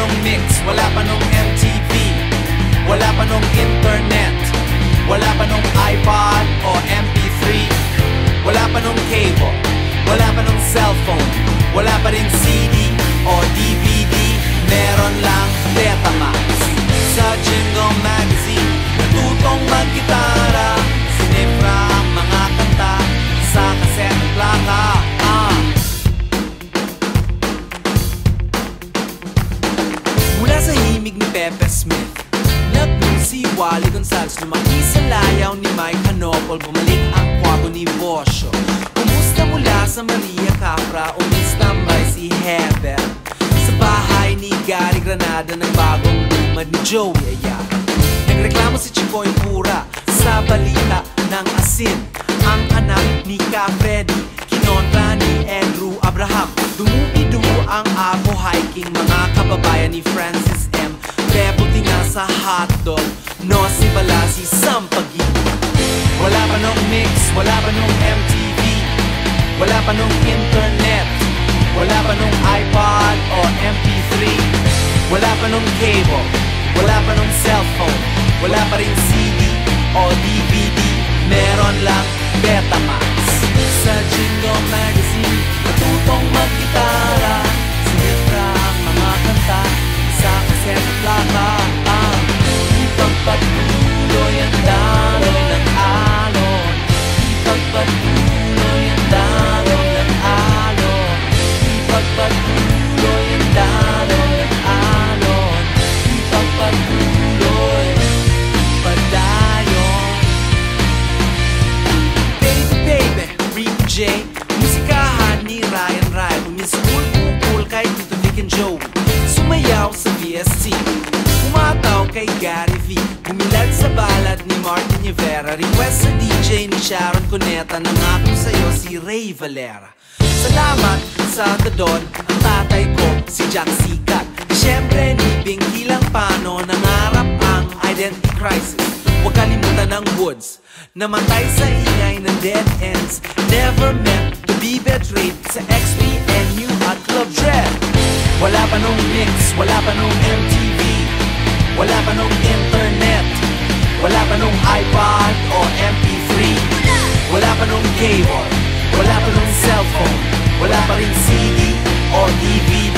nung mix, wala pa nung MTV, wala pa nung internet, wala pa nung iPod o MP3, wala pa nung cable, wala pa nung cellphone, wala pa rin CD o DVD, meron lang Betamax. Sa Jingle Magazine, natutong mag-gitara, sinifra ang mga kanta sa cassette plaka. Mula sa himig ni Pepe Smith, nag-boom si Wally Gonzales, lumaki sa layaw ni Mike Hanopol, bumalik ang kwago ni Bosio. Kumusta mula sa Maria Capra, umistambay si Heather sa bahay ni Gary Granada, ng bagong lumad ni Joey Ayala. Nagreklamo si Chicoy Pura sa balita ng asin, ang anak ni Ka Freddy kinontra ni Andrew Abraham. Dumupi-dumo ang Apo hiking, mga kababayan ni Francis M. Peputi nga sa hotdog, no si Balasi Sampagi. Wala pa nung mix, wala pa nung MTV, wala pa nung internet, wala pa nung iPod o MP3, wala pa nung cable, wala pa nung cellphone, wala pa rin CD o DVD, meron lang Betamax. Sa Jingle Magazine, natutong mag-gitara, sinifra ang mga kanta sa cassette plaka. Ipagpatuloy ang daloy ng alon, ipagpatuloy ang daloy ng alon, ipagpatuloy ang daloy ng alon, ipagpatuloy padayon. Baby, baby, Ricky J, musikahan ni Ryan Rai, umiskul kukul kay Tito Vic and Joey, sumayaw sa VST, umataw kay Gary V, bumilad sa balad ni Martin Rivera, request sa DJ ni Sharon Cuneta, nangako sa'yo si Ray Valera. Salamat sa Tadon, ang tatay ko si Jack Sikat, siyempre ni Binky Langpano, nangarap ang identity crisis. Huwag kalimutan ng Woods, namatay sa ingay ng dead ends, never meant to be betrayed sa XPNU at Club Dread. Wala pa nung mix, wala pa nung MTV, wala pa nung internet, wala pa nung iPod o MP3, wala pa nung cable, wala pa nung cellphone, wala pa rin CD o DVD,